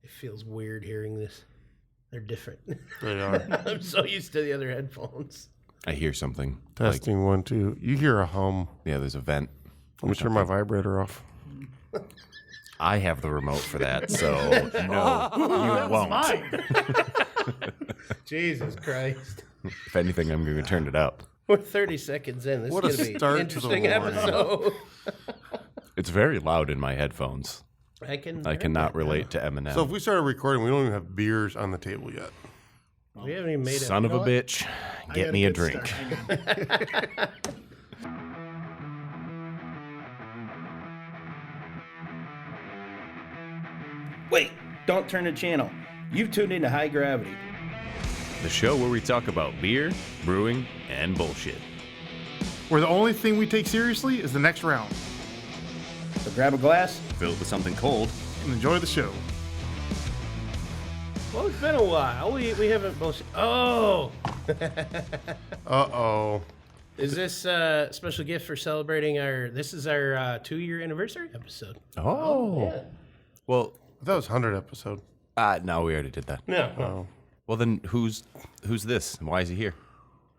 It feels weird hearing this. They're different. They are. I'm so used to the other headphones. I hear something. Testing 1, 2. You hear a hum. Yeah, there's a vent. Let me turn my vibrator off. I have the remote for that, so no, you won't. Jesus Christ. If anything, I'm going to turn it up. We're 30 seconds in. This What is a going to be start an to the interesting morning. episode. It's very loud in my headphones. I I cannot relate to Eminem. So if we started recording, we don't even have beers on the table yet. We haven't even made it. Son of a bitch, get me a drink. Wait, don't turn the channel. You've tuned into High Gravity. The show where we talk about beer, brewing, and bullshit. Where the only thing we take seriously is the next round. So grab a glass. Fill it with something cold. And enjoy the show. Well, it's been a while. We haven't bullshit. Oh! Uh-oh. Is this a special gift for celebrating this is our 2-year anniversary episode. Oh. Yeah. Well, That was 100 episode. no, we already did that. No. Oh. Well, then who's this? And why is he here?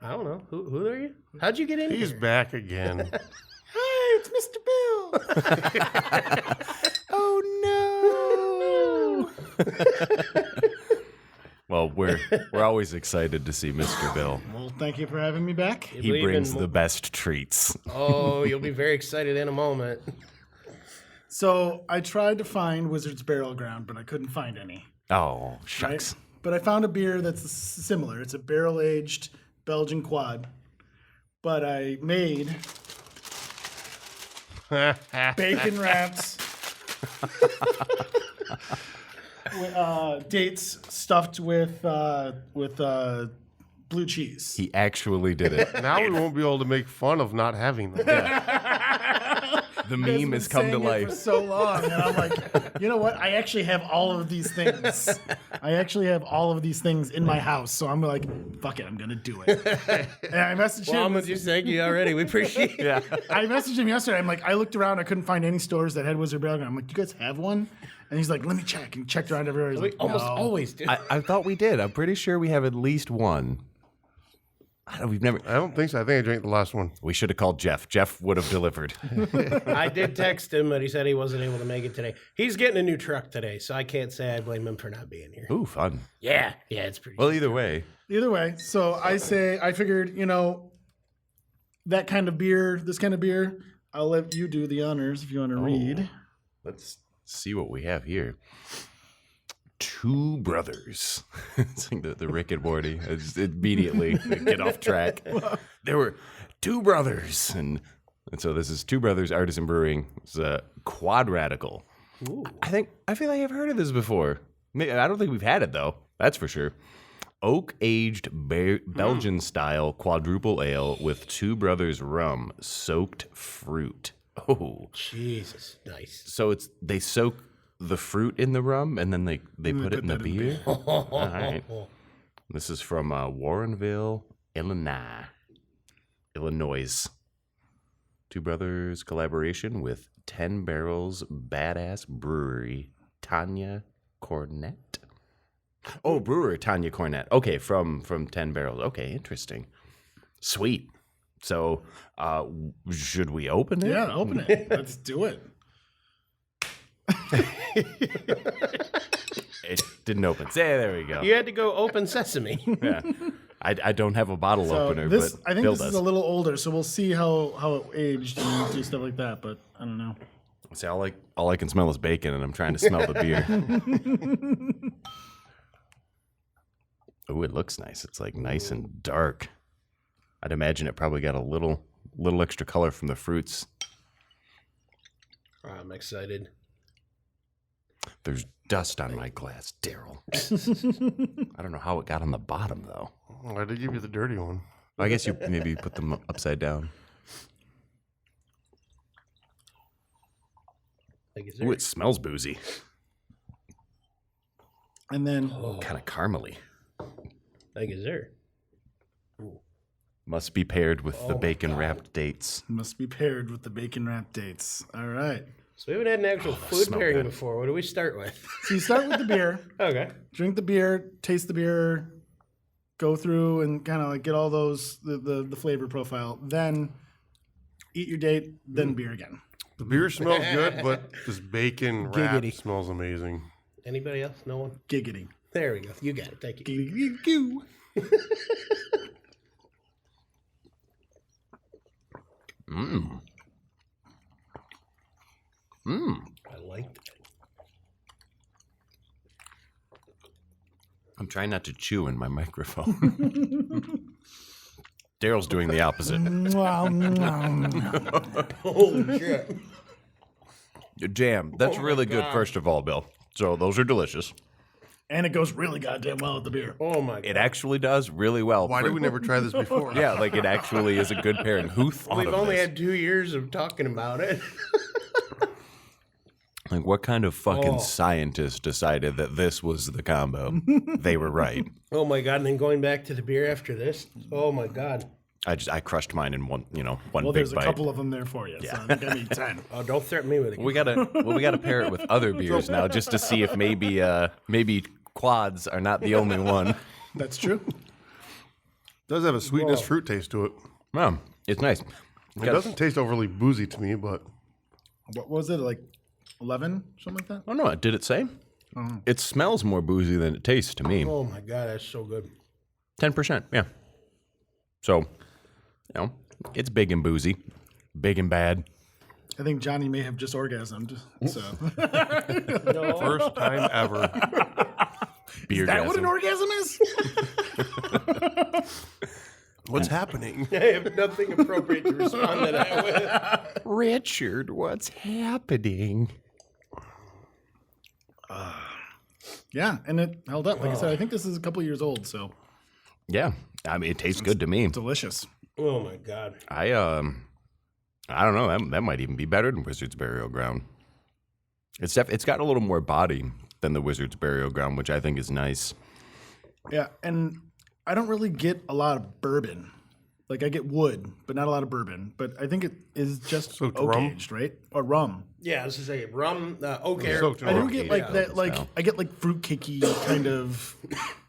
I don't know. Who are you? How'd you get in He's here? back again. Hi, it's Mr. Bill. Oh, no. Well, we're always excited to see Mr. Bill. Well, thank you for having me back. You He believe brings in the best treats. Oh, you'll be very excited in a moment. So I tried to find Wizard's Barrel Ground, but I couldn't find any. Oh, shucks. Right? But I found a beer that's similar. It's a barrel-aged Belgian quad. But I made bacon wraps, dates stuffed with blue cheese. He actually did it. Now we won't be able to make fun of not having them. The You guys meme have has been come to saying it life. for so long, and I'm like, you know what? I actually have all of these things. I actually have all of these things in my house, so I'm like, fuck it, I'm gonna do it. And I messaged Well, I'm him. with you, thank you already. We appreciate it. Yeah. I messaged him yesterday. I'm like, I looked around, I couldn't find any stores that had Wizard Barrel Ground. I'm like, you guys have one? And he's like, let me check. And he checked around everywhere. He's We like, almost no. always do. I thought we did. I'm pretty sure we have at least one. We've never. I don't think so. I think I drank the last one. We should have called Jeff. Jeff would have delivered. I did text him, but he said he wasn't able to make it today. He's getting a new truck today, so I can't say I blame him for not being here. Ooh, fun. Yeah, it's pretty. Well, either way, Either way, so I figured, that kind of beer, this kind of beer, I'll let you do the honors if you want to read. let's see what we have here. Two brothers. It's like the Rick and Morty. I just immediately get off track. There were two brothers, and so this is Two Brothers Artisan Brewing. It's a quad radical. Ooh. I feel like I've heard of this before. I don't think we've had it though. That's for sure. Oak aged Belgian style quadruple ale with Two Brothers rum, soaked fruit. Oh, Jesus, nice. so they soak the fruit in the rum and then they put it in the beer. All right. This is from Warrenville, Illinois. Two Brothers collaboration with 10 Barrels Badass Brewery, Tanya Cornett. Oh, brewer Tanya Cornett. Okay, from 10 Barrels. Okay, interesting. Sweet. So, should we open it? Yeah, open it. Let's do it. It didn't open. There we go. You had to go open sesame. Yeah. I don't have a bottle So opener, this, but I think Bill this does. is a little older, so we'll see how it aged and do stuff like that. But I don't know. See, all I can smell is bacon, and I'm trying to smell the beer. Oh, it looks nice. It's like nice and dark. I'd imagine it probably got a little extra color from the fruits. I'm excited. There's dust on my glass, Daryl. I don't know how it got on the bottom though. I did give you the dirty one. I guess you maybe put them upside down. Like, is Ooh, it smells boozy. And then Kind of caramely. Like, is there? Must be paired with the bacon wrapped dates. must be paired with the bacon wrap dates. All right. So we haven't had an actual food smell pairing good. before. What do we start with? So you start with the beer, Okay. drink the beer, taste the beer, go through and kind of like get all those the flavor profile. Then eat your date, then beer again. The beer smells good, but this bacon wrap Giggity. smells amazing. Anybody else? No one? Giggity. There we go. You got it. Thank you. Giggity goo. I liked it. I'm trying not to chew in my microphone. Daryl's doing the opposite. Holy shit. Jam. That's really good, first of all, Bill. So those are delicious. And it goes really goddamn well with the beer. Oh my god. It actually does really well. Why did we never try this before? Yeah, like it actually is a good pairing. Who thought We've of only this? had 2 years of talking about it. Like, what kind of fucking scientist decided that this was the combo? They were right. Oh my god. And then going back to the beer after this. Oh my god. I crushed mine in one Well, big there's a bite. couple of them there for you. So I think I need 10. Oh, don't threaten me with it. We gotta pair it with other beers now, just to see if maybe quads are not the only one. That's true. does have a sweetness fruit taste to it. Well, it's nice. It doesn't taste overly boozy to me, but What was it, like 11? Something like that? Oh no, did it say? It smells more boozy than it tastes to me. Oh my god. That's so good. 10%, yeah. So, it's big and boozy, big and bad. I think Johnny may have just orgasmed. So first time ever. Beer that what an orgasm is? What's happening? I have nothing appropriate to respond to that with. Richard, what's happening? Yeah, and it held up. Like I said, I think this is a couple years old, so Yeah, I mean, it tastes good to me. delicious. Oh my god. I don't know. That might even be better than Wizard's Burial Ground. It's got a little more body than the Wizard's Burial Ground, which I think is nice. Yeah, and I don't really get a lot of bourbon. Like I get wood, but not a lot of bourbon. But I think it is just Soaked oak rum? aged, right? Or rum. Yeah, this is a rum oak air. Soaked in I do rum. get aged like ale that. Like style. I get like fruitcakey kind of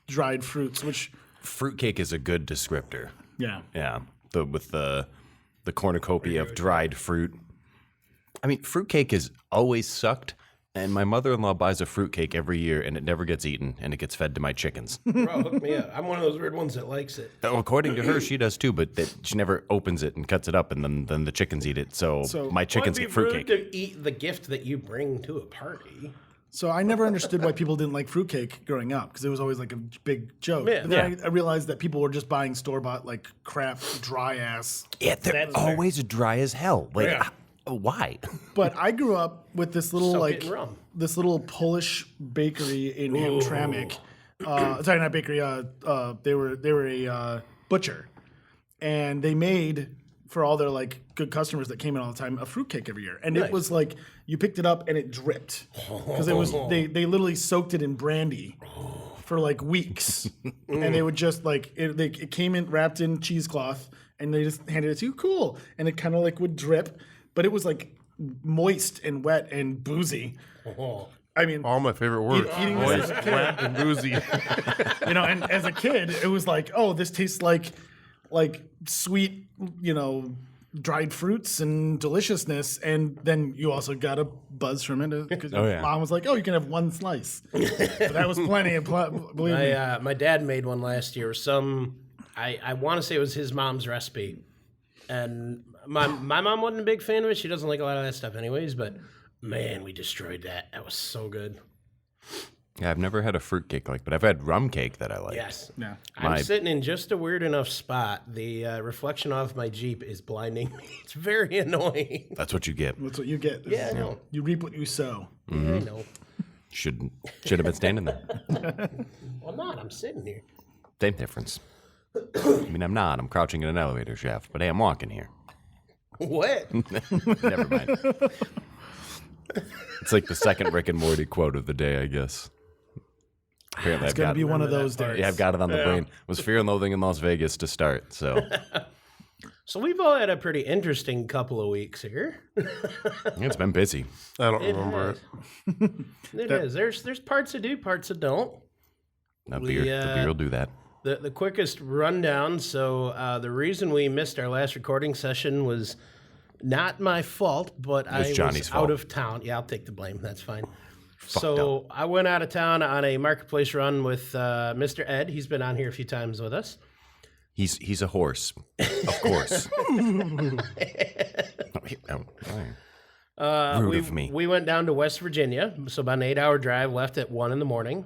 dried fruits, which Fruitcake is a good descriptor. yeah. Yeah, with the cornucopia of dried fruit. I mean, fruitcake is always sucked, and my mother-in-law buys a fruitcake every year, and it never gets eaten, and it gets fed to my chickens. Bro, hook me up. I'm one of those weird ones that likes it. Oh, according to her, she does too, but she never opens it and cuts it up, and then the chickens eat it. So my chickens Well, get it'd be rude fruitcake. to eat the gift that you bring to a party. So I never understood why people didn't like fruitcake growing up because it was always like a big joke. Yeah. But then I realized that people were just buying store bought like crap, dry ass. Yeah, they're That's fair. always dry as hell. Like, Yeah. why? But I grew up with this little Soak it like in rum. this little Polish bakery in Hamtramck. Sorry, not bakery. They were a butcher, and they made for all their like good customers that came in all the time a fruitcake every year, and it was like you picked it up and it dripped because it was they literally soaked it in brandy for like weeks, and they would just like it came in wrapped in cheesecloth, and they just handed it to you, cool, and it kind of like would drip, but it was like moist and wet and boozy. I mean, All my favorite words. eating this Moist, as a kid. wet, and boozy. and as a kid, it was like, oh, this tastes like sweet, dried fruits and deliciousness. And then you also got a buzz from it because yeah. mom was like, oh, you can have one slice. But that was plenty. Believe me. My dad made one last year. I want to say it was his mom's recipe, and my mom wasn't a big fan of it. She doesn't like a lot of that stuff, anyways. But man, we destroyed that. That was so good. Yeah, I've never had a fruitcake but I've had rum cake that I like. Yes. Yeah. I'm sitting in just a weird enough spot. The reflection off my Jeep is blinding me. It's very annoying. That's what you get. That's what you get. Yeah, I know. You reap what you sow. I know. Should have been standing there. Well, I'm not. I'm sitting here. Same difference. I mean, I'm not. I'm crouching in an elevator shaft, but hey, I'm walking here. What? Never mind. It's like the second Rick and Morty quote of the day, I guess. Apparently, It's going to be one of those days. Yeah, I've got it on the brain. It was Fear and Loathing in Las Vegas to start, so So we've all had a pretty interesting couple of weeks here. It's been busy. I don't remember it. It is. There's parts that do, parts that don't. The beer will do that. The quickest rundown. So the reason we missed our last recording session was not my fault, but I Johnny's was fault. out of town. Yeah, I'll take the blame. That's fine. So I went out of town on a marketplace run with Mr. Ed. He's been on here a few times with us. He's a horse, of course. Rude of me. We went down to West Virginia, so about an 8-hour drive, left at 1 in the morning.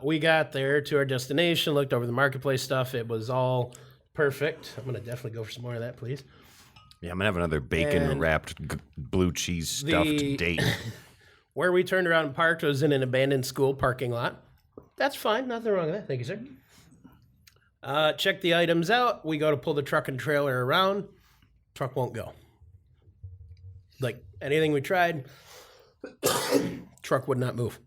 We got there to our destination, looked over the marketplace stuff. It was all perfect. I'm going to definitely go for some more of that, please. Yeah, I'm going to have another bacon-wrapped blue cheese stuffed date. Where we turned around and parked was in an abandoned school parking lot. That's fine. Nothing wrong with that. Thank you, sir. Check the items out. We go to pull the truck and trailer around. Truck won't go. Like anything we tried, truck would not move.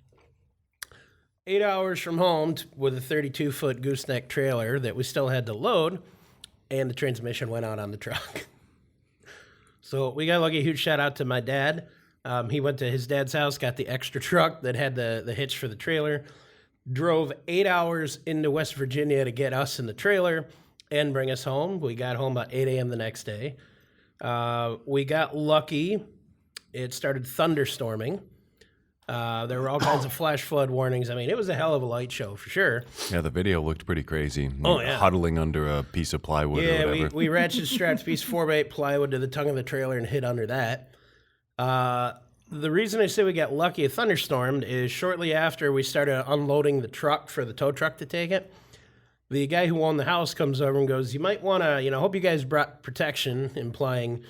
8 hours from home with a 32-foot gooseneck trailer that we still had to load, and the transmission went out on the truck. So we got lucky. Huge shout out to my dad. He went to his dad's house, got the extra truck that had the hitch for the trailer, drove 8 hours into West Virginia to get us in the trailer and bring us home. We got home about 8 a.m. the next day. We got lucky. It started thunderstorming. There were all kinds of flash flood warnings. I mean, it was a hell of a light show for sure. Yeah, the video looked pretty crazy. Oh, yeah. Huddling under a piece of plywood or whatever. Yeah, we ratchet strapped a piece of 4x8 plywood to the tongue of the trailer and hid under that. The reason I say we got lucky, a thunderstorm, is shortly after we started unloading the truck for the tow truck to take it, the guy who owned the house comes over and goes, you might want to, hope you guys brought protection, implying,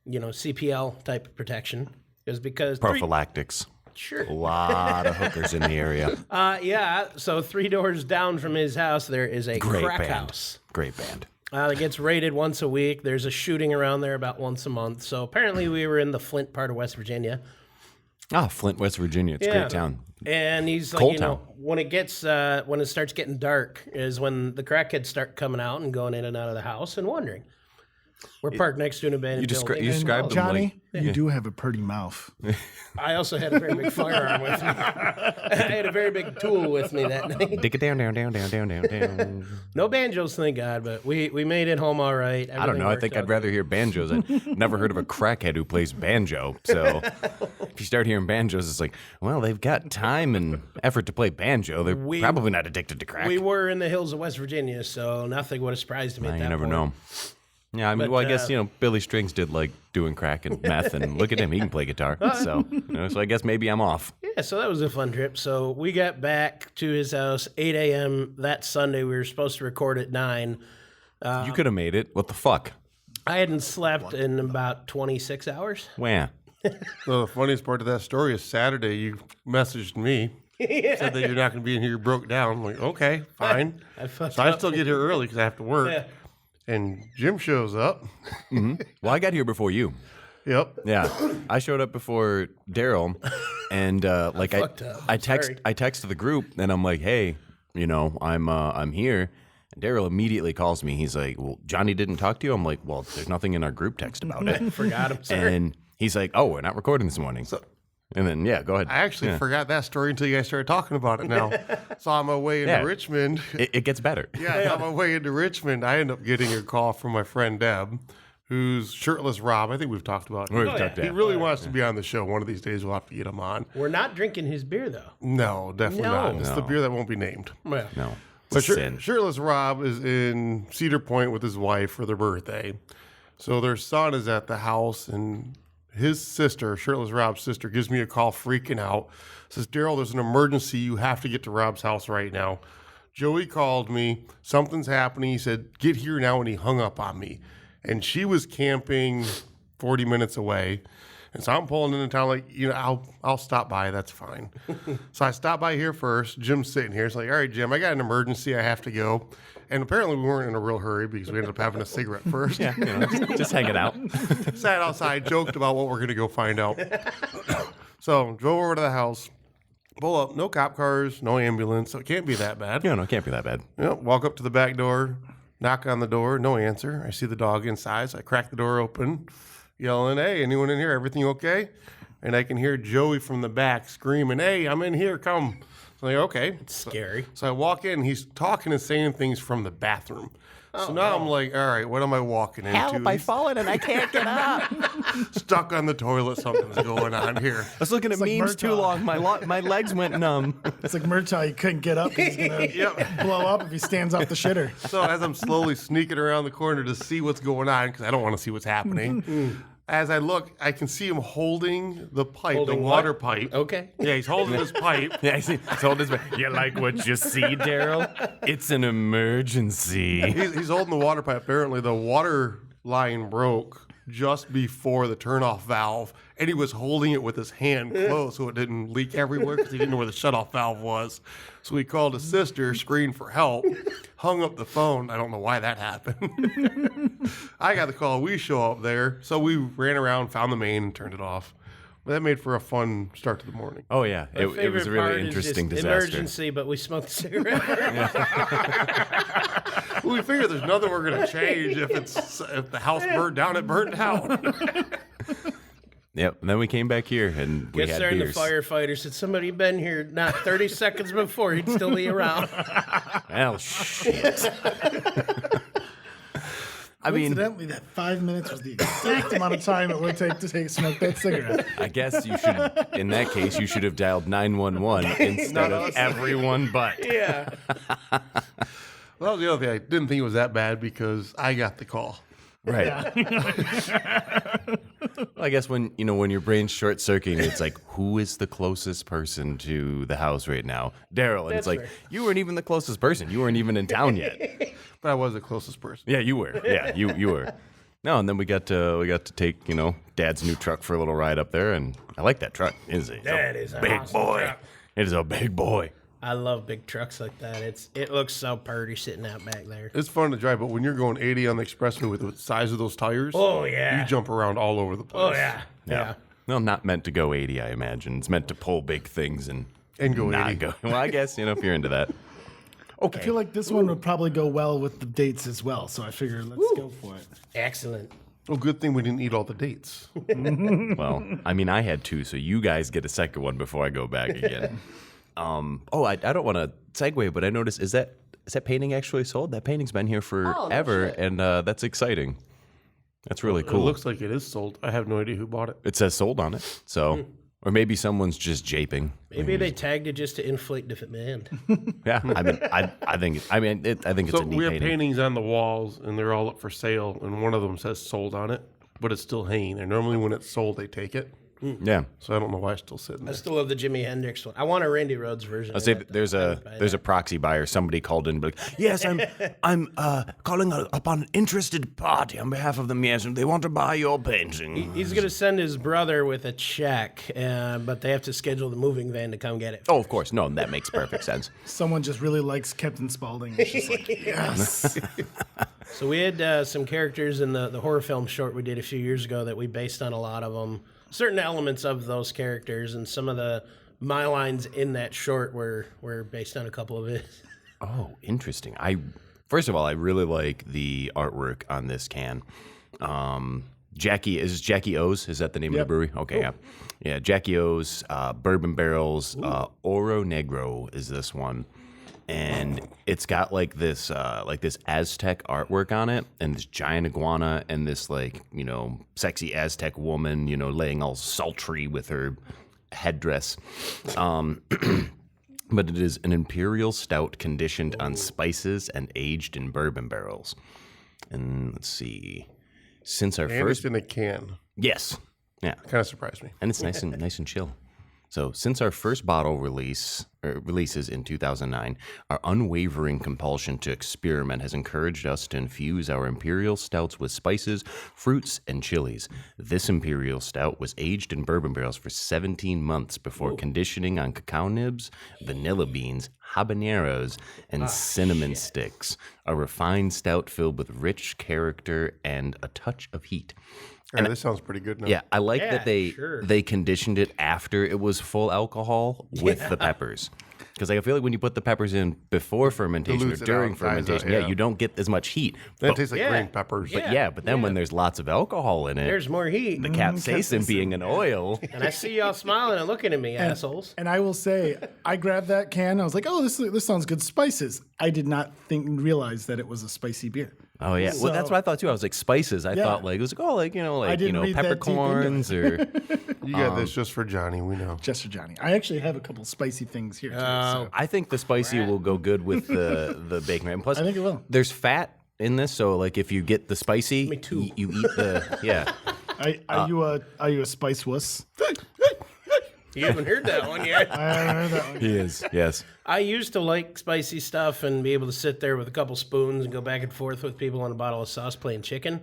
CPL type of protection. Because Prophylactics. Sure. A lot of hookers in the area. Yeah, so 3 doors down from his house, there is a Great crack band. house. Great band. That gets raided once a week. There's a shooting around there about once a month. So apparently we were in the Flint part of West Virginia. Flint, West Virginia. It's a great town. And he's like, Cold town. when it starts getting dark is when the crackheads start coming out and going in and out of the house and wandering. We're parked next to an abandoned building. You described them Johnny, like... you do have a pretty mouth. I also had a very big firearm with me. I had a very big tool with me that night. Dig it down. No banjos, thank God, but we made it home all right. I don't know. I think I'd rather hear banjos. I've never heard of a crackhead who plays banjo. So if you start hearing banjos, it's like, well, they've got time and effort to play banjo. They're probably not addicted to crack. We were in the hills of West Virginia, so nothing would have surprised me at that You never point. know. Yeah, I mean, I guess, Billy Strings did like doing crack and meth, and look at him, he can play guitar. So, so I guess maybe I'm off. Yeah, so that was a fun trip. So we got back to his house 8 a.m. that Sunday. We were supposed to record at 9. You could have made it. What the fuck? I hadn't slept in about 26 hours. Wah. So the funniest part of that story is Saturday you messaged me, said that you're not going to be in here, you broke down. I'm like, okay, fine. So I still get here early because I have to work. Yeah. And Jim shows up. Well, I got here before you. Yep. Yeah, I showed up before Daryl, and I texted the group, and I'm like, hey, I'm here. And Daryl immediately calls me. He's like, well, Johnny didn't talk to you. I'm like, well, there's nothing in our group text about it. Forgot him, sir. And he's like, oh, we're not recording this morning. And then, go ahead. I actually forgot that story until you guys started talking about it now. So on my way into Richmond. It gets better. Yeah, on my way into Richmond, I end up getting a call from my friend Deb, who's Shirtless Rob. I think we've talked about him. He really wants to be on the show. One of these days we'll have to get him on. We're not drinking his beer, though. No, definitely not. It's the No. beer that won't be named. Well, No. But It's a sin. Shirtless Rob is in Cedar Point with his wife for their birthday. So their son is at the house, and his sister, Shirtless Rob's sister, gives me a call freaking out. Says, Daryl, there's an emergency. You have to get to Rob's house right now. Joey called me. Something's happening. He said, get here now, and he hung up on me. And she was camping 40 minutes away. And so I'm pulling into town like, I'll stop by. That's fine. So I stopped by here first. Jim's sitting here. It's like, all right, Jim, I got an emergency. I have to go. And apparently we weren't in a real hurry because we ended up having a cigarette first. Yeah, just hanging out. Sat outside, joked about what we're going to go find out. So drove over to the house. Pull up. No cop cars, no ambulance. So it can't be that bad. No, it can't be that bad. Walk up to the back door. Knock on the door, no answer. I see the dog inside, so I crack the door open, yelling, "Hey, anyone in here? Everything okay?" And I can hear Joey from the back screaming, "Hey, I'm in here, come." I'm like, okay. Scary. So I walk in, he's talking and saying things from the bathroom. So now I'm like, all right, what am I walking into? Help, I've fallen and I can't get up. Stuck on the toilet, something's going on here. I was looking at like memes too Murtaugh. long. My legs went numb. It's like Murtaugh, he couldn't get up. He's going to blow up if he stands off the shitter. So as I'm slowly sneaking around the corner to see what's going on, because I don't want to see what's happening, as I look, I can see him holding the pipe, Holding the what? water pipe. Okay. Yeah, he's holding his pipe. Yeah, I see. Told his you like what you see, Daryl? It's an emergency. He's holding the water pipe. Apparently, the water line broke just before the turnoff valve, and he was holding it with his hand closed so it didn't leak everywhere because he didn't know where the shutoff valve was. So he called his sister, screamed for help, hung up the phone. I don't know why that happened. I got the call. We show up there. So we ran around, found the main, and turned it off. But that made for a fun start to the morning. Oh yeah, My it was favorite a really part is interesting just disaster. Emergency, but we smoked a cigarette. Well, we figured there's nothing we're going to change. If the house burned down, it burned down. Yep. And then we came back here and we Gets had there and the beers. firefighter said, "Somebody been here not 30 seconds before, he'd still be around." Well, shit. I mean, Incidentally, that 5 minutes was the exact amount of time it would take to smoke that cigarette. I guess you should. In that case, you should have dialed 911 instead of everyone but. Yeah. Well, that was the other thing. I didn't think it was that bad because I got the call. Right. Well, I guess when your brain's short circuiting, it's like, who is the closest person to the house right now? Daryl. And it's like, right. you weren't even the closest person. You weren't even in town yet. But I was the closest person. Yeah, you were. Yeah, you were. No, and then we got to take Dad's new truck for a little ride up there, and I like that truck. That is a big awesome boy. truck. It is a big boy. I love big trucks like that. It looks so pretty sitting out back there. It's fun to drive, but when you're going 80 on the expressway with the size of those tires, Oh yeah. you jump around all over the place. Oh yeah. Yeah. Well, not meant to go 80, I imagine. It's meant to pull big things and And go not 80. go. Well, I guess if you're into that. Okay. I feel like this one would probably go well with the dates as well, so I figured let's go for it. Excellent. Well, good thing we didn't eat all the dates. Well, I mean, I had two, so you guys get a second one before I go back again. I don't want to segue, but I noticed is that painting actually sold? That painting's been here forever, and that's exciting. That's really cool. It looks like it is sold. I have no idea who bought it. It says sold on it, so or maybe someone's just japing. Maybe they tagged it just to inflate demand. Yeah, I mean, I think it's So a neat we have painting. paintings on the walls, and they're all up for sale, and one of them says sold on it, but it's still hanging. And normally when it's sold, they take it. Yeah. So I don't know why it's still sitting I there. still love the Jimi Hendrix one. I want a Randy Rhoads version. I'll say there's a proxy buyer. Somebody called in, and be like, yes, I'm calling upon an interested party on behalf of them. Yes, and they want to buy your painting. He's gonna send his brother with a check, but they have to schedule the moving van to come get it. Oh, of course, no, that makes perfect sense. Someone just really likes Captain Spaulding. It's just like, yes. So we had some characters in the horror film short we did a few years ago that we based on a lot of them. Certain elements of those characters, and some of my lines in that short were based on a couple of it. Oh, interesting. First of all, I really like the artwork on this can. Jackie O's? Is that the name of the brewery? Okay, yeah. Jackie O's, Bourbon Barrels, Oro Negro is this one. And it's got like this Aztec artwork on it, and this giant iguana, and this sexy Aztec woman, laying all sultry with her headdress. But it is an imperial stout conditioned on spices and aged in bourbon barrels. And let's see, since our And first, it's in a can. yes, yeah, Kind of surprised me. and it's nice and chill. So, since our first bottle releases in 2009, our unwavering compulsion to experiment has encouraged us to infuse our imperial stouts with spices, fruits, and chilies. This imperial stout was aged in bourbon barrels for 17 months before conditioning on cacao nibs, vanilla beans, habaneros, and cinnamon sticks. A refined stout filled with rich character and a touch of heat. All right, this sounds pretty good now. Yeah, I like Yeah, that they sure. they conditioned it after it was full alcohol with the peppers. Because I feel like when you put the peppers in before fermentation or Dilutes it during out, dies out, fermentation, yeah. you don't get as much heat. Then it But, tastes like green peppers. but then when there's lots of alcohol in it, There's more heat. the capsaicin being an oil. And I see y'all smiling and looking at me, assholes. And I will say, I grabbed that can. I was like, "Oh, this sounds good, spices." I did not realize that it was a spicy beer. Oh yeah, well that's So- what I thought too. I was like spices. I thought like it was like didn't read that deep into peppercorns or You got this just for Johnny, we know. Just for Johnny, I actually have a couple spicy things here. Too, so. I think the spicy will go good with the bacon. And plus, I think it will. There's fat in this, so like if you get the spicy, Me too. You eat the yeah. Are you a spice wuss? You haven't heard that one yet. I haven't heard that one. He is yes. I used to like spicy stuff and be able to sit there with a couple spoons and go back and forth with people on a bottle of sauce playing chicken.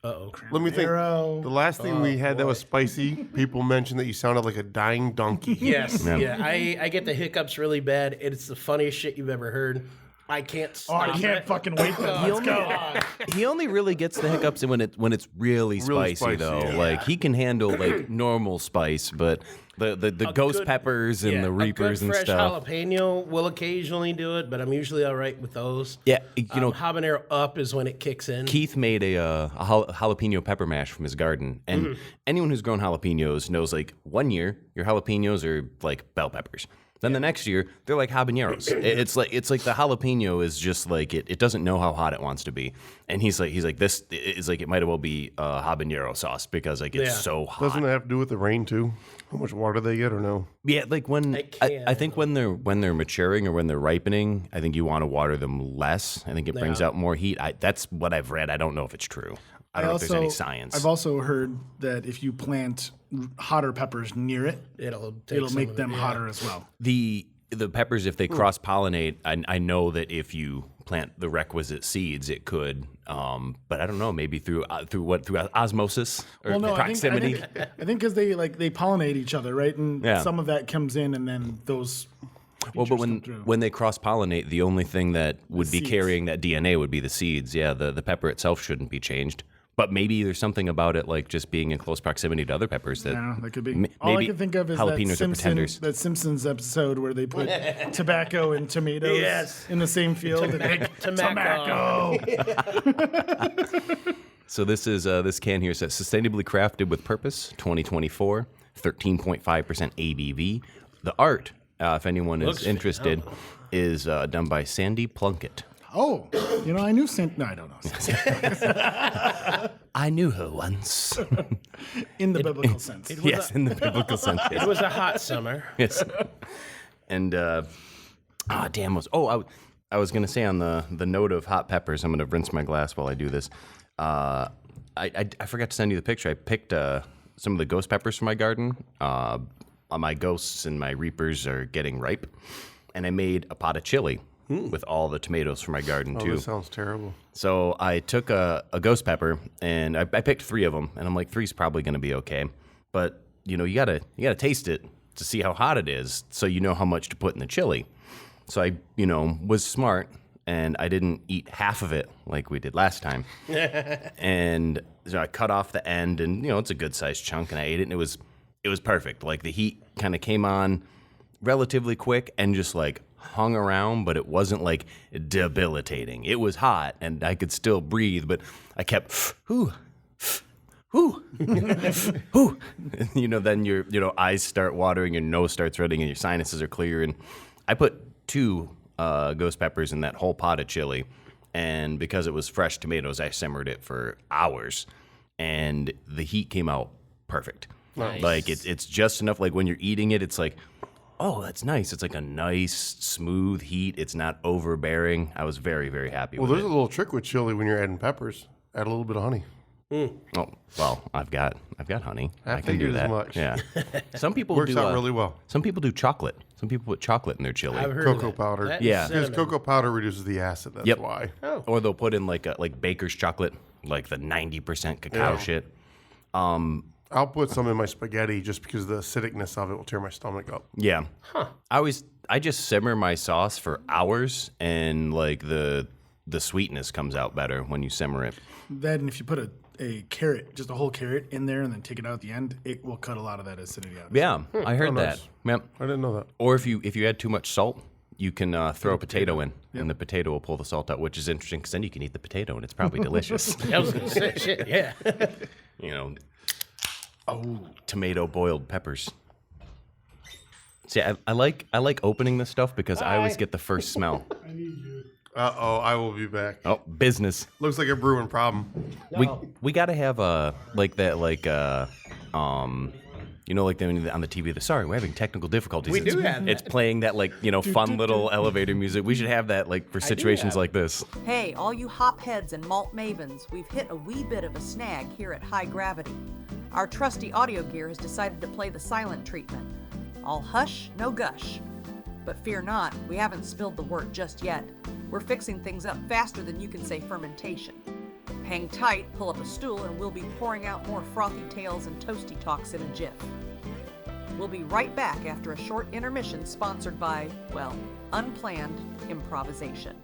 Uh-oh. Let me think. Arrow. The last thing we had that was spicy, people mentioned that you sounded like a dying donkey. Yes. Yeah. Yeah. I get the hiccups really bad. It's the funniest shit you've ever heard. I can't Oh, stop I can't it. fucking wait. Let's go. He only really gets the hiccups when it's really spicy, spicy, though. yeah. Like he can handle like normal spice, but the ghost good- peppers and Yeah, the reapers a good and fresh stuff. jalapeno will occasionally do it, but I'm usually all right with those. Yeah, you know, Habanero up is when it kicks in. Keith made a jalapeno pepper mash from his garden, and anyone who's grown jalapenos knows like 1 year your jalapenos are like bell peppers. Then the next year they're like habaneros. It's like the jalapeno is just like it doesn't know how hot it wants to be, and he's like this is like it might as well be habanero sauce because like it's Yeah. so hot. Doesn't it have to do with the rain too? How much water they get or no? Yeah, like when It I can. think when they're maturing or when they're ripening, I think you want to water them less. I think it brings out more heat. That's what I've read. I don't know if it's true. I don't know if there's any science. I've also heard that if you plant hotter peppers near it, It'll it'll make them hotter as well. The peppers, if they cross pollinate, I know that if you plant the requisite seeds, it could. But I don't know. Maybe through osmosis or proximity. I think because they pollinate each other, right? And Yeah. some of that comes in, and then those. Well, but features come through. when they cross pollinate, the only thing that would be seeds. carrying that DNA would be the seeds. Yeah, the pepper itself shouldn't be changed. But maybe there's something about it, like just being in close proximity to other peppers that. I don't know, that could be. M- All I maybe can think of is jalapenos are pretenders. that Simpsons episode where they put tobacco and tomatoes Yes. in the same field. and make Tobacco. So this is this can here says sustainably crafted with purpose, 2024, 13.5% ABV. The art, if anyone is Looks interested, is done by Sandy Plunkett. Oh, I knew No, I don't know. I knew her once. In the biblical sense. Yes, in the biblical sense. It was a hot summer. Yes. And damn I was gonna say on the note of hot peppers, I'm gonna rinse my glass while I do this. I forgot to send you the picture. I picked some of the ghost peppers from my garden. My ghosts and my reapers are getting ripe, and I made a pot of chili with all the tomatoes from my garden Oh, too. this sounds terrible. So I took a ghost pepper and I picked 3 of them, and I'm like, 3's probably going to be okay. But you gotta taste it to see how hot it is, so you know how much to put in the chili. So I was smart, and I didn't eat half of it like we did last time. And so I cut off the end, and it's a good sized chunk, and I ate it, and it was perfect. Like the heat kind of came on relatively quick and just like hung around, but it wasn't like debilitating. It was hot and I could still breathe, but I kept whoo. Then your eyes start watering, your nose starts running, and your sinuses are clear. And I put 2 ghost peppers in that whole pot of chili, and because it was fresh tomatoes, I simmered it for hours, and the heat came out perfect. Nice. Like it's just enough. Like when you're eating it, it's like, oh, that's nice. It's like a nice, smooth heat. It's not overbearing. I was very, very happy Well, with there's it. a little trick with chili when you're adding peppers. Add a little bit of honey. Oh, well, I've got honey. I can figured do as that. much. Yeah. Some people Works do out really well. Some people do chocolate. Some people put chocolate in their chili. I've heard Cocoa of that. powder. That Yeah. and Because cinnamon. cocoa powder reduces the acid. That's Yep. why. Or they'll put in like baker's chocolate, like the 90% cacao Yeah. shit. I'll put some in my spaghetti just because the acidicness of it will tear my stomach up. Yeah. I just simmer my sauce for hours, and like the sweetness comes out better when you simmer it. Then if you put a carrot, just a whole carrot in there, and then take it out at the end, it will cut a lot of that acidity out. Yeah, I heard that. nice. Yep. I didn't know that. Or if you add too much salt, you can throw a potato in, and the potato will pull the salt out, which is interesting because then you can eat the potato, and it's probably delicious. I was gonna say shit. Yeah. You know, tomato boiled peppers. See, I like opening this stuff because I always get the first smell. I will be back. Oh, business. Looks like a brewing problem. We got to have a like you know, like on the TV. Sorry, we're having technical difficulties. We do have It's playing that like fun little elevator music. We should have that like for situations like this. Hey, all you hop heads and malt mavens, we've hit a wee bit of a snag here at High Gravity. Our trusty audio gear has decided to play the silent treatment. All hush, no gush. But fear not, we haven't spilled the wort just yet. We're fixing things up faster than you can say fermentation. Hang tight, pull up a stool, and we'll be pouring out more frothy tales and toasty talks in a jiff. We'll be right back after a short intermission sponsored by, well, unplanned improvisation.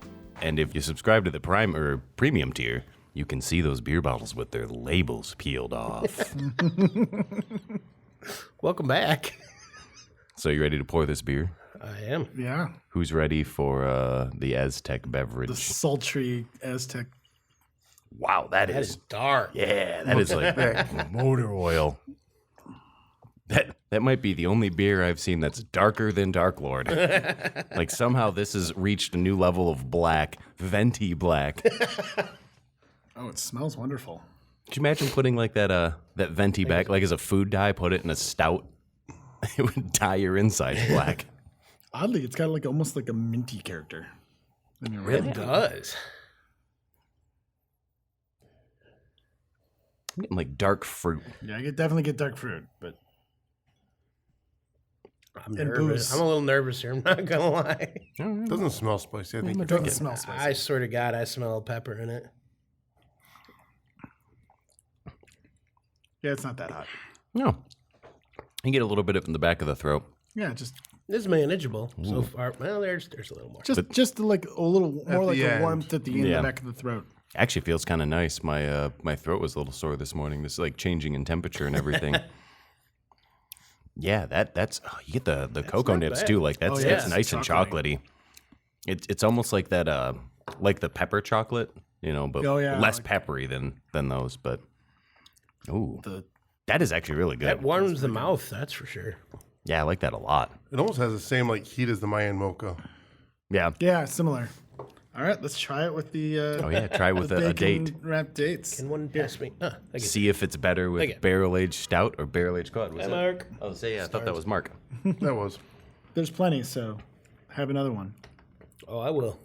And if you subscribe to the premium tier, you can see those beer bottles with their labels peeled off. Welcome back. So you ready to pour this beer? I am. Yeah. Who's ready for the Aztec beverage? The sultry Aztec. Wow, that That is is dark. yeah, that is like motor oil. That might be the only beer I've seen that's darker than Dark Lord. Like somehow this has reached a new level of black, venti black. Oh, it smells wonderful. Could you imagine putting like that venti back, like as a food dye, put it in a stout? It would dye your insides black. Oddly, it's got like almost like a minty character. It does. I'm getting like dark fruit. Yeah, I could definitely get dark fruit, but I'm And nervous. booze. I'm a little nervous here. I'm not gonna lie. Doesn't smell spicy. I think it doesn't smell spicy. I swear to God, I smell pepper in it. Yeah, it's not that hot. No. You get a little bit of it in the back of the throat. Yeah, just It's manageable so far. Well, there's a little more. just like a little more like the a end. warmth at the end Yeah. of the back of the throat. Actually feels kind of nice. My my throat was a little sore this morning. This like changing in temperature and everything. Yeah, that's you get the cocoa not nibs bad. too. Like that's Oh, yeah. that's nice and chocolatey. It's almost like that like the pepper chocolate, but Oh, yeah, less like- peppery than those. But ooh, The that is actually really good. That warms the mouth, that's for sure. Yeah, I like that a lot. it almost has the same like heat as the Mayan mocha. Yeah. yeah, similar. All right, let's try it with the Oh yeah, try with a date. wrapped dates. Can one pass me? Thank you. See if it's better with Okay. barrel aged stout or barrel aged cod. Was Hi, that- Mark. I was say yeah. I thought that was Mark. That was. There's plenty, so have another one. Oh, I will.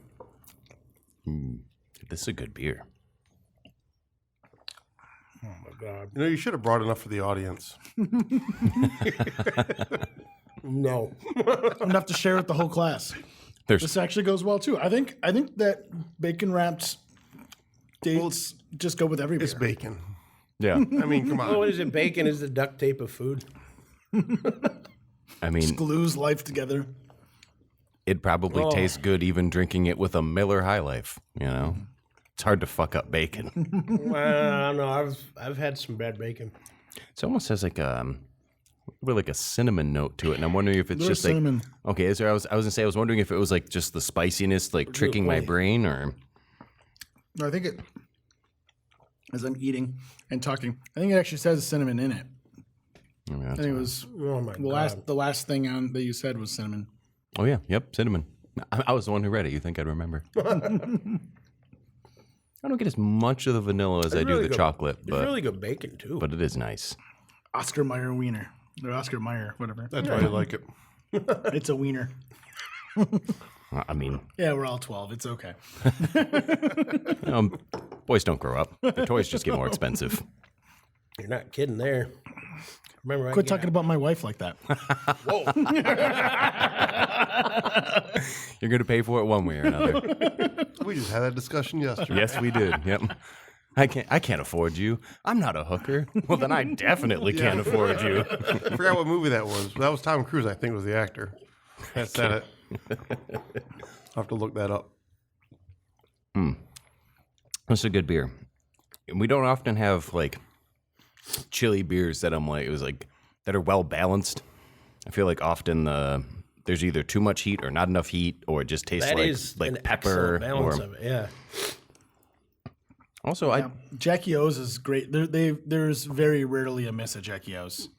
This is a good beer. Oh my God. You should have brought enough for the audience. No. Enough to share with the whole class. There's This actually goes well too. I think that bacon wrapped dates just go with every beer. It's bacon. yeah. I mean, come Oh, on. what is it? Bacon is the duct tape of food. I mean, Glues life together. it probably tastes good even drinking it with a Miller High Life. It's hard to fuck up bacon. I don't know. I've had some bad bacon. It almost has like a cinnamon note to it, and I'm wondering if it's There's just cinnamon. like okay. I was gonna say I was wondering if it was like just the spiciness like tricking my brain or No, I think it. As I'm eating and talking, I think it actually says cinnamon in it. I think it was Oh my God. the last thing on that you said was cinnamon. oh yeah, yep, cinnamon. I was the one who read it. You think I'd remember? I don't get as much of the vanilla as I do really the good. chocolate, It's but really good bacon too. but it is nice. Oscar Mayer wiener. Or Oscar Mayer, whatever. That's why I like it. It's a wiener. I mean, Yeah, we're all 12. It's okay. boys don't grow up. The toys just get more expensive. You're not kidding there. Remember, Quit talking about my wife like that. You're going to pay for it one way or another. We just had that discussion yesterday. Yes, we did. Yep. I can't afford you. I'm not a hooker. Well, then I definitely can't afford you. I forgot what movie that was. That was Tom Cruise, I think, was the actor. That said it. I'll have to look that up. That's a good beer. And we don't often have like chili beers that I'm like that are well balanced. I feel like often there's either too much heat or not enough heat, or it just tastes That is like an pepper. excellent balance Or of it. Yeah. also, Jackie O's is great. There's very rarely a miss at Jackie O's.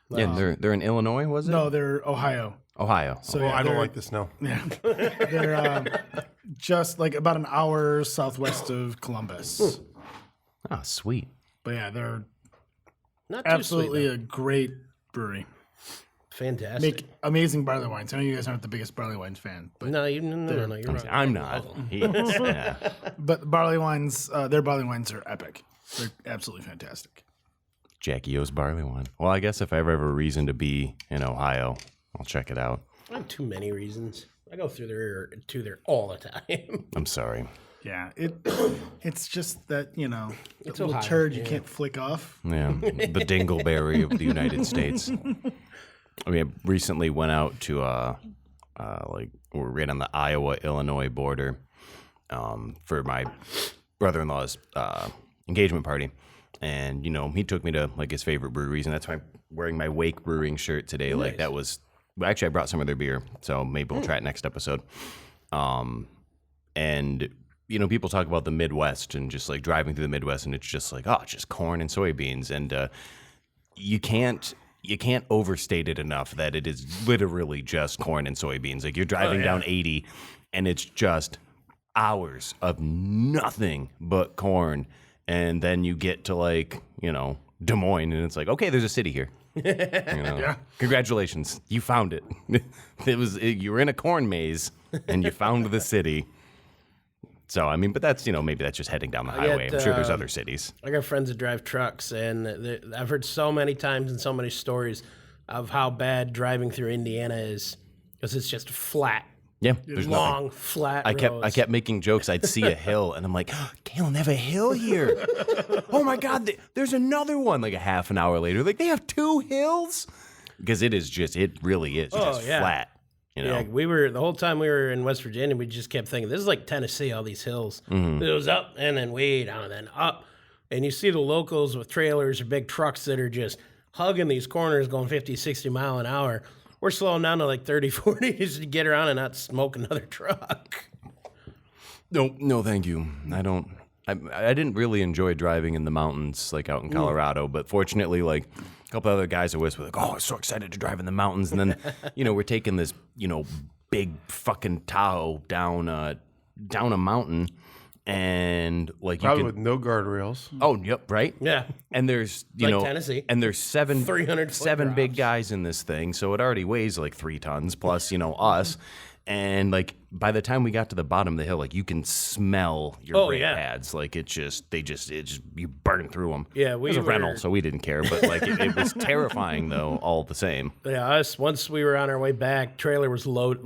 they're in Illinois, was it? No, they're Ohio. Ohio. So Oh, yeah, I don't they're- like this now. They're just like about an hour southwest of Columbus. Oh, sweet. But yeah, they're Not too absolutely sweet, a great brewery. though. Fantastic. Make amazing barley wines. I know you guys aren't the biggest barley wines fan, but no, you're right. I'm not. He is. Yeah. but barley wines, their barley wines are epic. They're absolutely fantastic. Jackie O's barley wine. Well, I guess if I ever have a reason to be in Ohio, I'll check it out. I have too many reasons. I go through there all the time. I'm sorry. Yeah, it's just that it's a little Ohio, turd you can't flick off. Yeah, the dingleberry of the United States. I mean, I recently went out to we're right on the Iowa-Illinois border for my brother-in-law's engagement party, and he took me to like his favorite breweries, and that's why I'm wearing my Wake Brewing shirt today. Nice. Like that was actually I brought some of their beer, so maybe we'll try it next episode. And people talk about the Midwest and just like driving through the Midwest, and it's just like, oh, it's just corn and soybeans, and you can't overstate it enough that it is literally just corn and soybeans. Like you're driving down 80, and it's just hours of nothing but corn, and then you get to like Des Moines, and it's like, okay, there's a city here. Yeah. Congratulations, you found it. You were in a corn maze, and you found the city. So, I mean, but that's, maybe that's just heading down the highway. I'm sure there's other cities. I got friends that drive trucks, and I've heard so many times and so many stories of how bad driving through Indiana is, because it's just flat. Yeah, there's long, nothing. flat I roads. kept making jokes. I'd see a hill, and I'm like, Galen, they have a hill here. Oh my God, there's another one. Like a half an hour later, like they have 2 hills, because it really is just flat. Yeah, the whole time we were in West Virginia, we just kept thinking, this is like Tennessee, all these hills. Mm-hmm. It was up and then way down and then up. And you see the locals with trailers or big trucks that are just hugging these corners going 50, 60 mile an hour. We're slowing down to like 30, 40 just to get around and not smoke another truck. No, thank you. I didn't really enjoy driving in the mountains, like out in Colorado, but fortunately, like a couple other guys I was with, like, oh, I'm so excited to drive in the mountains. And then, we're taking this, big fucking Tahoe down a mountain, and like Probably with no guardrails. Oh, yep, right. Yeah. And there's Tennessee. and there's 300 foot seven big drops. guys in this thing, so it already weighs like 3 tons plus us. And like by the time we got to the bottom of the hill, like you can smell your brake pads. Like it just you burn through them. Yeah, it was a rental, so we didn't care. But like it was terrifying though, all the same. Yeah, once we were on our way back, trailer was loaded.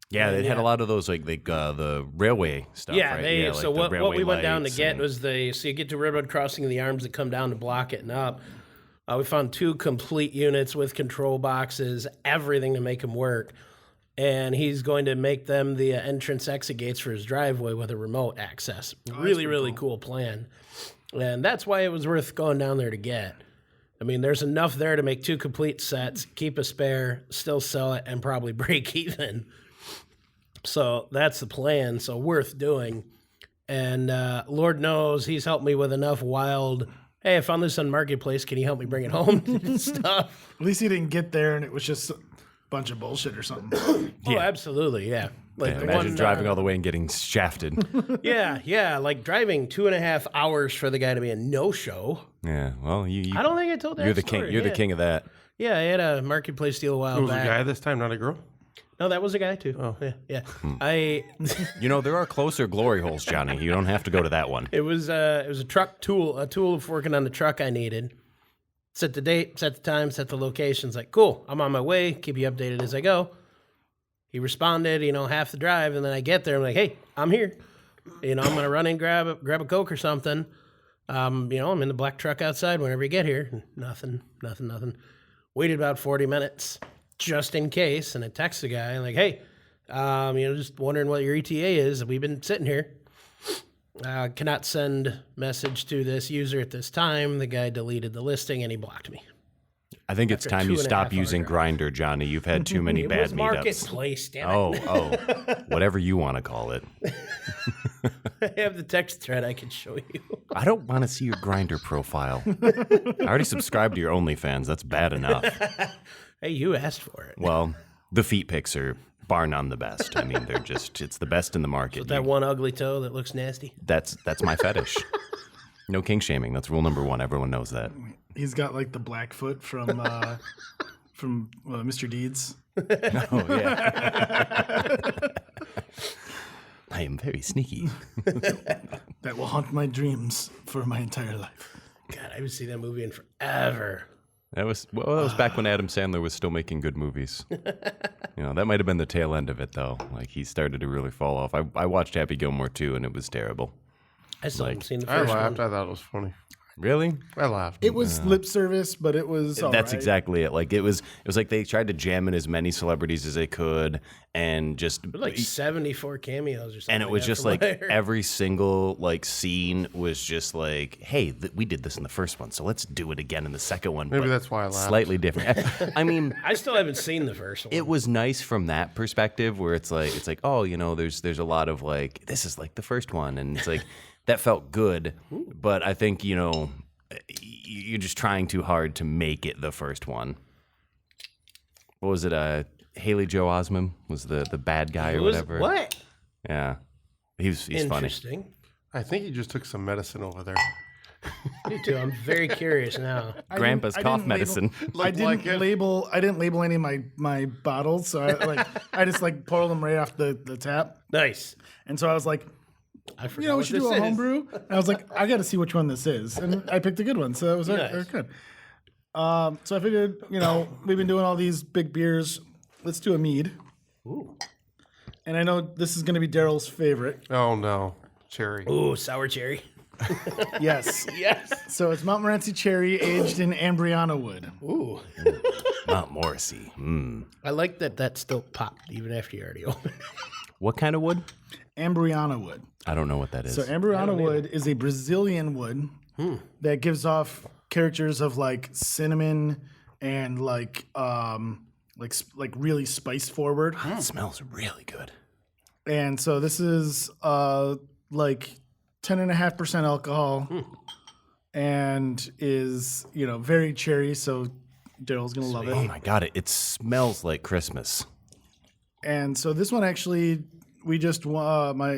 Yeah, they had a lot of those like the railway stuff. Yeah, right? so what we went down to get and- was so you get to railroad crossing the arms that come down to block it and up. We found 2 complete units with control boxes, everything to make them work. And he's going to make them the entrance exit gates for his driveway with a remote access. Really cool plan. And that's why it was worth going down there to get. I mean, there's enough there to make 2 complete sets, keep a spare, still sell it, and probably break even. So that's the plan. So worth doing. And Lord knows he's helped me with enough wild, hey, I found this on Marketplace. Can you help me bring it home? Stuff. At least he didn't get there and it was just a bunch of bullshit or something. Oh, absolutely. Yeah. Like the imagine one, driving all the way and getting shafted. Yeah. Like driving 2.5 hours for the guy to be a no-show. Yeah, well, you I don't think I told that you're the story. king. You're the king of that. Yeah, I had a Marketplace deal a while It was back. a guy this time, not a girl. No, that was a guy too. Oh, yeah. There are closer glory holes, Johnny. You don't have to go to that one. It was a truck tool, a tool for working on the truck I needed. Set the date, set the time, set the locations. Like, cool, I'm on my way. Keep you updated as I go. He responded, half the drive, and then I get there. I'm like, hey, I'm here. I'm gonna run in, grab a Coke or something. I'm in the black truck outside whenever you get here. Nothing. Waited about 40 minutes just in case, and I text the guy like, hey, just wondering what your ETA is. We've been sitting here. Cannot send message to this user at this time. The guy deleted the listing and he blocked me. I think it's After time you 2.5 stop hour using drive. Grinder, Johnny. You've had too many It bad was meetups. marketplace, damn it. Oh, whatever you want to call it. I have the text thread I can show you. I don't want to see your Grinder profile. I already subscribed to your OnlyFans. That's bad enough. Hey, you asked for it. Well, the feet pics are bar none the best. I mean, it's the best in the market. That one ugly toe that looks nasty. That's my fetish. No kink shaming. That's rule number 1. Everyone knows that. He's got like the black foot from Mr. Deeds. Oh, yeah. I am very sneaky. That will haunt my dreams for my entire life. God, I haven't seen that movie in forever. That was back when Adam Sandler was still making good movies. That might have been the tail end of it, though. Like, he started to really fall off. I watched Happy Gilmore, too, and it was terrible. I still haven't seen the I first laughed. one. I thought it was funny. Really? I laughed. It was lip service, but it was all That's right. exactly it. Like, it was like they tried to jam in as many celebrities as they could and just... Like 74 cameos or something. And it was like just that like from what I heard. every single like scene was just like, hey, we did this in the first one, so let's do it again in the second one. Maybe but that's why I laughed. Slightly different. I mean, I still haven't seen the first one. it was nice from that perspective where it's like, oh, there's a lot of like, this is like the first one, and it's like that felt good. But I think you're just trying too hard to make it the first one. What was it? Haley Joe Osment was the bad guy or whatever. What? Yeah, he's funny. Interesting. I think he just took some medicine over there. Me too. I'm very curious now. Grandpa's I cough didn't medicine. I didn't label any of my bottles, so I just like poured them right off the tap. Nice. And so I was like, I forgot we what should this do a is. homebrew. And I was like, I got to see which one this is, and I picked a good one, so it was Nice. good. So I figured, we've been doing all these big beers. Let's do a mead. Ooh. And I know this is going to be Daryl's favorite. Oh no, cherry. Ooh, sour cherry. Yes. Yes. So it's Montmorency cherry aged in Ambriana wood. Ooh. Montmorency. I like that still popped even after you already opened it. What kind of wood? Ambriana wood. I don't know what that is. So Ambriana wood is a Brazilian wood that gives off characters of like cinnamon and like really spice forward. It smells really good. And so this is like 10.5% alcohol and is, very cherry. So Daryl's going to love Oh it. my God, it smells like Christmas. And so this one actually, we just,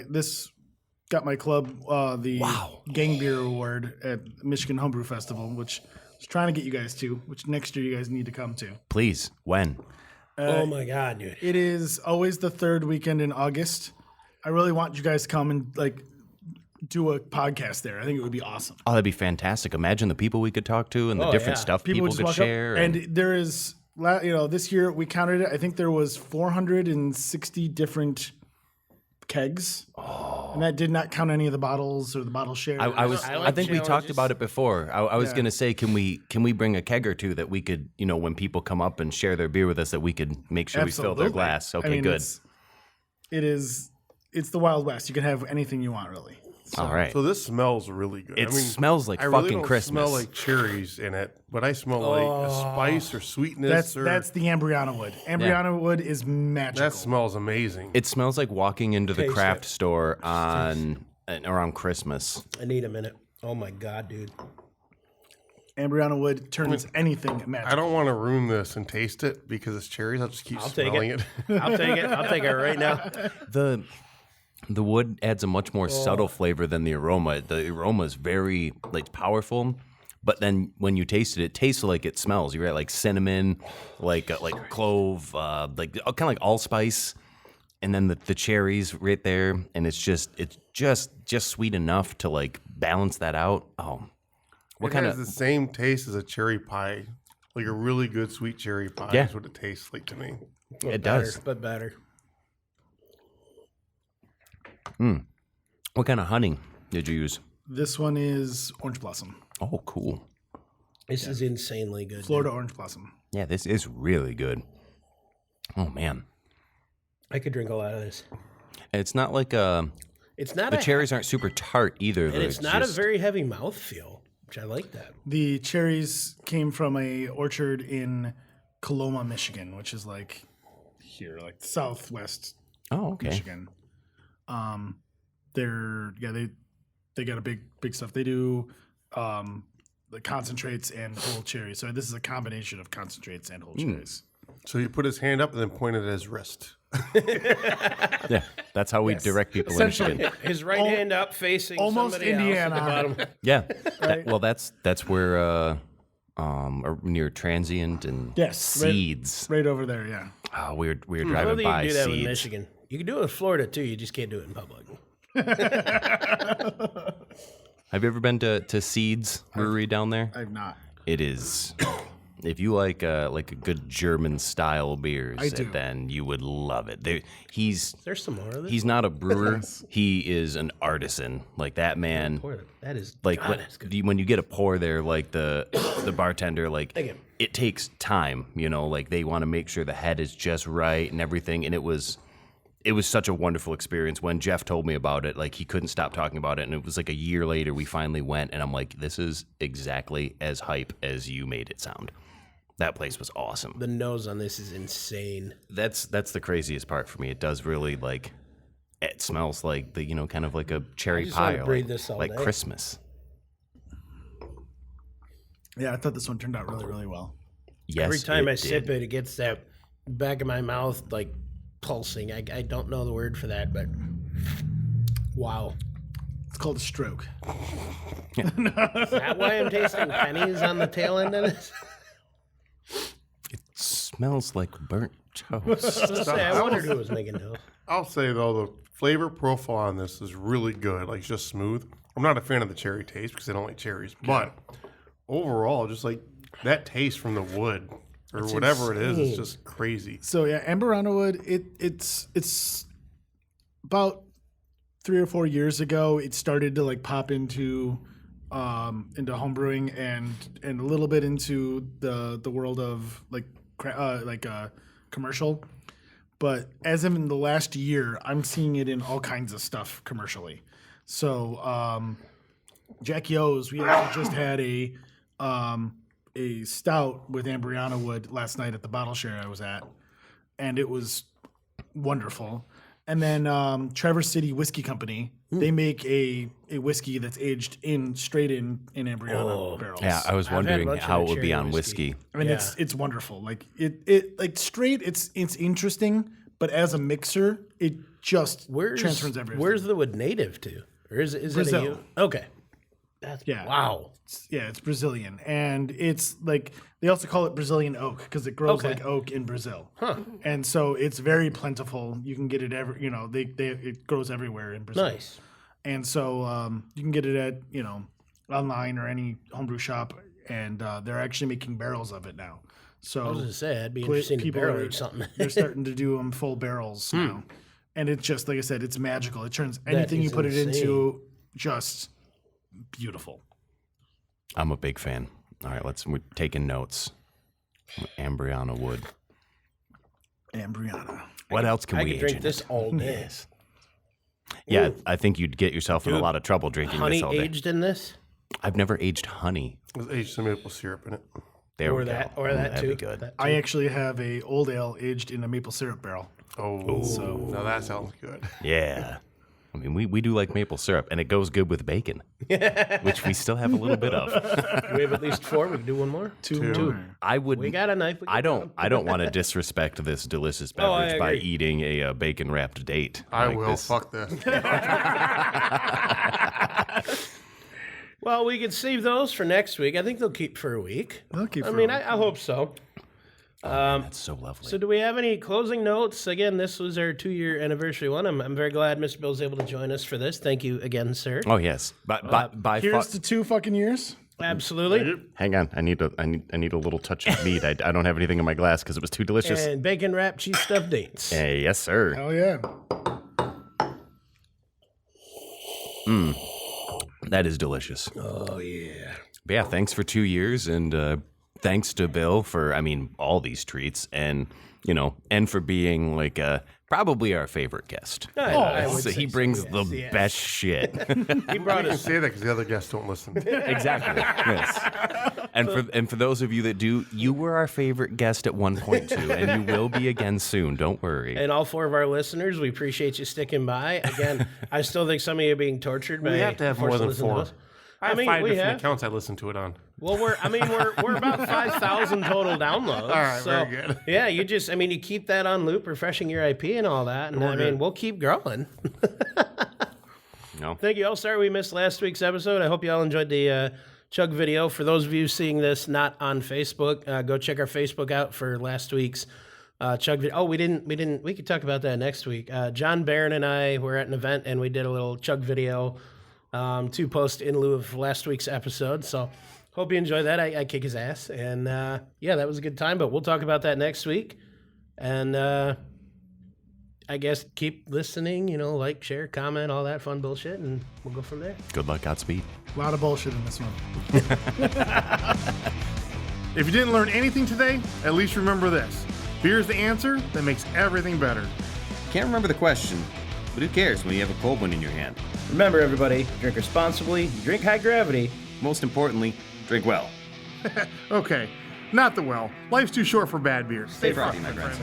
this got my club the Gang Beer Award at Michigan Homebrew Festival, which I was trying to get you guys to, which next year you guys need to come to. Please, when? Oh my God, dude. It is always the third weekend in August. I really want you guys to come and do a podcast there. I think it would be awesome. Oh, that'd be fantastic. Imagine the people we could talk to and the different stuff people just could walk up, share. and there is, this year we counted it. I think there was 460 different kegs, and that did not count any of the bottles or the bottle share. I I think we talked challenges. about it before. I was Yeah. going to say, can we bring a keg or two that we could, when people come up and share their beer with us, that we could make sure we fill their Absolutely. glass. Okay, I mean, good. It's the Wild West. You can have anything you want, really. All right. So this smells really good. It smells like I really fucking don't Christmas. smell like cherries in it, but I smell like a spice or sweetness. That's the Ambriana wood. Ambriana wood is magical. That smells amazing. It smells like walking into the Taste craft it. store around Christmas. I need a minute. Oh my God, dude. Ambriana wood turns anything I magical. don't want to ruin this and taste it because it's cherries. I'll just keep I'll take smelling it. it. I'll take it. I'll take it right now. The wood adds a much more subtle flavor than the aroma. The aroma is very powerful, but then when you taste it, it tastes like it smells. You're right, like cinnamon, like clove, kind of like allspice, and then the cherries right there, and it's just sweet enough to balance that out. Oh, what It kind has of the same taste as a cherry pie, like a really good sweet cherry pie. Yeah. Is what it tastes like to me. it does? But better. What kind of honey did you use? This one is Orange Blossom. Oh, cool. This is insanely good. Florida Orange Blossom. Yeah, this is really good. Oh man, I could drink a lot of this. it's not like It's not the a cherries aren't super tart either. and it's not a very heavy mouthfeel I like that. The cherries came from a orchard in Coloma, Michigan, which is like here, like southwest Oh, okay. Michigan. They got a big stuff. They do the concentrates and whole cherries. So this is a combination of concentrates and whole cherries. So he put his hand up and then pointed at his wrist. Yeah, that's how we direct people in Michigan. His right hand up facing almost somebody Indiana. else at the bottom. Yeah. Well, that's where near Transient and Seeds. Right over there, yeah. Oh, we were I don't driving think you by can do that with Seeds. Michigan. You can do it in Florida too. You just can't do it in public. Have you ever been to Seeds Brewery down there? I've not. It is. If you like a good German style beers, I do. then you would love it. There's some more of this. He's not a brewer. He is an artisan. Like that man. That is Like God, that's good. when you get a pour there, like the bartender, like Thank you. it takes time. Like they want to make sure the head is just right and everything. And it was such a wonderful experience. When Jeff told me about it, like he couldn't stop talking about it. And it was like a year later we finally went, and I'm like, this is exactly as hype as you made it sound. That place was awesome. The nose on this is insane. That's the craziest part for me. It does really it smells like the kind of like a cherry just pie, wanna or breathe this all like day. Christmas. Yeah, I thought this one turned out really, really well. Yes, Every time I did. sip it, it gets that back of my mouth like pulsing. I don't know the word for that, but wow. It's called a stroke. Is that why I'm tasting pennies on the tail end of this? Smells like burnt toast. I wondered who was making toast. I'll say, though, the flavor profile on this is really good. Like, it's just smooth. I'm not a fan of the cherry taste because I don't like cherries. But overall, just like that taste from the wood or whatever it is, it's just crazy. So yeah, Amberana Wood, it's about 3 or 4 years ago it started to like pop into homebrewing and a little bit into the world of commercial. But as of in the last year, I'm seeing it in all kinds of stuff commercially. So Jackie O's, we actually just had a stout with Ambriana Wood last night at the bottle share I was at, and it was wonderful. And then Traverse City Whiskey Company, they make a whiskey that's aged straight in Ambriana barrels. Yeah, I was had a wondering bunch of how the it would be cherry on whiskey. I mean, it's wonderful. Like it like straight, it's interesting, but as a mixer, it just transfers everything. Where's the wood native to? Or is it Brazil. Okay. That's Yeah. wow. Yeah, it's Brazilian, and it's like they also call it Brazilian oak because it grows Okay. like oak in Brazil. And so it's very plentiful. You can get it it grows everywhere in Brazil. Nice. And so you can get it at online or any homebrew shop, and they're actually making barrels of it now. So I was gonna say I'd be interested to barrel age something. they're starting to do them full barrels now, and it's just like I said, it's magical. It turns anything you is put it insane. into just beautiful. I'm a big fan. All right, we're taking notes. Ambriana Wood. Ambriana. What else can I we could age drink in this it? all day. Yeah, I think you'd get yourself in a Dude, lot of trouble drinking Honey this all day. aged in this? I've never aged honey. There's aged some maple syrup in it. There Or we that go. or that That'd too. be good. That I too. actually have a old ale aged in a maple syrup barrel. Oh, now that sounds good. Yeah. I mean, we do like maple syrup, and it goes good with bacon, which we still have a little bit of. Do we have at least 4? We can do one more. Two. I would. We got a knife. We I can don't want to disrespect this delicious Oh, I beverage by agree. eating a bacon wrapped date. I like will. this. Fuck this. Well, we could save those for next week. I think they'll keep for a week. They'll keep I for mean, a week. I hope so. That's so lovely. So, do we have any closing notes? Again, this was our 2-year anniversary one. I'm very glad Mr. Bill's able to join us for this. Thank you again, sir. oh yes, by Here's far. to 2 fucking years. Absolutely. Hang on, I need a little touch of mead. I don't have anything in my glass because it was too delicious. And bacon wrapped cheese stuffed dates. Hey, yes, sir. Oh yeah. That is delicious. Oh yeah. But yeah, thanks for 2 years, and thanks to Bill for, all these treats and, and for being like probably our favorite guest. I would So say he so, brings yes, the yes. best shit. He brought I us. say that because the other guests don't listen. Exactly. Yes. And for those of you that do, you were our favorite guest at one point too, and you will be again soon. Don't worry. And all 4 of our listeners, we appreciate you sticking by. Again, I still think some of you are being tortured by We have to have more forced than listen to 4. us. I have mean, 5 we different have. accounts I listen to it on. Well, we're about 5,000 total downloads. All right, so, very good. Yeah, you keep that on loop, refreshing your IP and all that, and we'll keep growing. No. Thank you all. Sorry we missed last week's episode. I hope you all enjoyed the chug video. For those of you seeing this not on Facebook, go check our Facebook out for last week's chug video. Oh, we didn't. We could talk about that next week. John Barron and I were at an event and we did a little chug video to post in lieu of last week's episode. So hope you enjoyed that. I kick his ass, and yeah, that was a good time. But we'll talk about that next week, and I guess keep listening. Like, share, comment, all that fun bullshit, and we'll go from there. Good luck, Godspeed. A lot of bullshit in this one. If you didn't learn anything today, at least remember this. Beer's the answer that makes everything better. Can't remember the question, but who cares when you have a cold one in your hand? Remember, everybody, drink responsibly, drink high gravity. Most importantly, drink well. Okay, not the well. Life's too short for bad beers. Stay frothy, my friends.